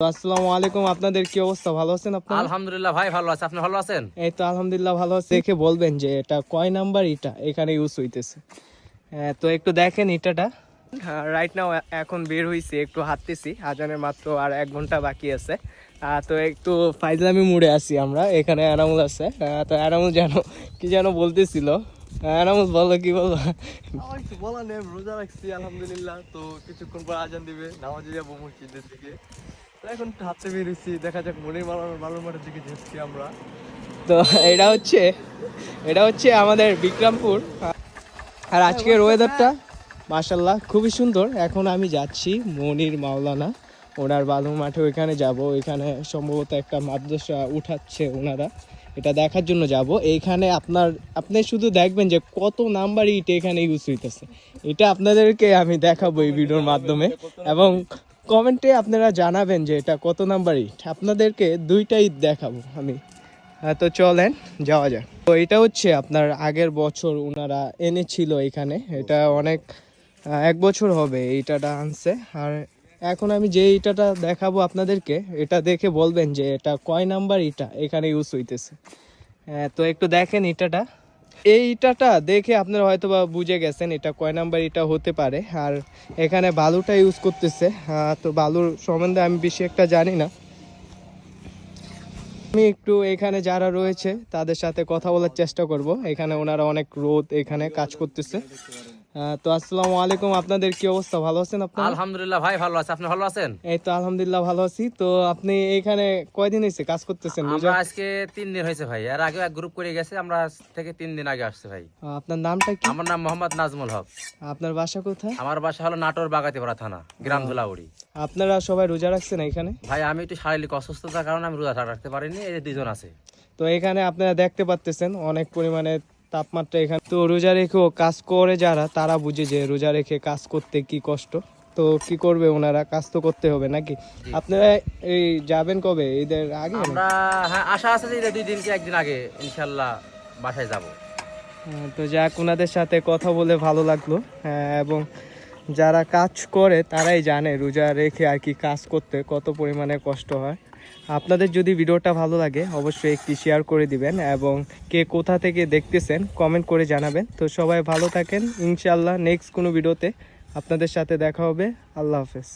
আসসালামু আলাইকুম, আপনাদের কি অবস্থা? ভালো আছেন আপনারা? আলহামদুলিল্লাহ ভাই, ভালো আছে। আপনি ভালো আছেন? এই তো আলহামদুলিল্লাহ ভালো আছি। দেখে বলবেন যে এটা কয় নাম্বার ইটা এখানে ইউজ হইতেছে। তো একটু দেখেন ইটাটা। রাইট নাও এখন বের হইছি, একটু হাঁটতেছি। আজানের মাত্র আর 1 ঘন্টা বাকি আছে। তো একটু ফাইজলামি মুড়ে আছি আমরা। এখানে এনামুল আছে। তো এনামুল কি যেন বলতেছিল। এনামুল বলো, কি বলবো? আমার কিছু বলার নেই, আমি রোজা রাখছি আলহামদুলিল্লাহ। তো কিছুক্ষণ পর আজান দিবে, নামাজে যাবো মসজিদের দিকে। তো এখন হাঁটতে বেরিয়েছি, দেখা যাক মনির বালুর মাঠের দিকে যাচ্ছি আমরা। তো এটা হচ্ছে আমাদের বিক্রমপুর। আর আজকের ওয়েদারটা মাশাল্লাহ খুবই সুন্দর। এখন আমি যাচ্ছি মনির মাওলানা, ওনার বালুর মাঠে। ওইখানে যাব, ওইখানে সম্ভবত একটা মাদ্রাসা উঠাচ্ছে ওনারা, এটা দেখার জন্য যাব। এইখানে আপনি শুধু দেখবেন যে কত নাম্বার ইট এখানে ইউজ হইতেছে। এটা আপনাদেরকে আমি দেখাবো এই ভিডিওর মাধ্যমে, এবং কমেন্টে আপনারা জানাবেন যে এটা কত নাম্বার ইট। আপনাদেরকে 2টা ইট দেখাবো আমি। তো চলেন যাওয়া যাক। তো এটা হচ্ছে আপনার আগের বছর ওনারা এনেছিল এখানে। এটা অনেক 1 বছর হবে এইটাটা আনছে। আর এখন আমি যে ইটাটা দেখাবো আপনাদেরকে, এটা দেখে বলবেন যে এটা কয় নাম্বার ইটা এখানে ইউজ হইতেছে। তো একটু দেখেন ইটাটা। এই ইটাটা দেখে আপনারা হয়তো বা বুঝে গেছেন এটা কয় নাম্বার ইটা হতে পারে। আর এখানে বালুটা ইউজ করতেছে। তো বালুর সম্বন্ধে আমি বেশি একটা জানি না। আমি একটু এখানে যারা রয়েছে তাদের সাথে কথা বলার চেষ্টা করব। এখানে ওনারা অনেক রোদ এখানে কাজ করতেছে। তো আসসালামু আলাইকুম, আপনাদের কি অবস্থা? ভালো আছেন আপনারা? আলহামদুলিল্লাহ ভাই, ভালো আছে। আপনি ভালো আছেন? এই তো আলহামদুলিল্লাহ ভালো আছি। তো আপনি এখানে কয়দিন হয়েছে কাজ করতেছেন? আমরা আজকে 3 দিন হয়েছে ভাই। এর আগে এক গ্রুপ করে গেছে, আমরা আজ থেকে 3 দিন আগে আসছে ভাই। আপনার নামটা কি? আমার নাম মোহাম্মদ নাজমুল হক। আপনার বাসা কোথায়? আমার বাসা হলো নাটোর বাগাতিপাড়া থানা, গ্রাম ধুলাউড়ি। আপনারা সবাই রোজা রাখছেন এখানে? ভাই আমি একটু শারীরিক অসুস্থতার কারণে আমি রোজা রাখতে পারিনি। এই যে 2 জন আছে। তো এখানে আপনারা দেখতে পাচ্ছেন অনেক পরিমাণে তাপমাত্রা এখানে। তো রোজা রেখেও কাজ করে যারা, তারা বুঝে যে রোজা রেখে কাজ করতে কি কষ্ট। তো কি করবে ওনারা, কাজ তো করতে হবে নাকি? আপনারা এই যাবেন কবে? ঈদের আগে? আমরা আশা আছে যে 2 দিন কি 1 দিন আগে ইনশাল্লাহ বাসায় যাব। তো যাক, ওনাদের সাথে কথা বলে ভালো লাগলো। এবং যারা কাজ করে তারাই জানে রোজা রেখে আর কি কাজ করতে কত পরিমাণে কষ্ট হয়। আপনাদের যদি ভিডিওটা ভালো লাগে অবশ্যই একটি শেয়ার করে দিবেন, এবং কে কোথা থেকে দেখতেছেন কমেন্ট করে জানাবেন। তো সবাই ভালো থাকেন, ইনশাল্লাহ নেক্সট কোনো ভিডিওতে আপনাদের সাথে দেখা হবে। আল্লাহ হাফেজ।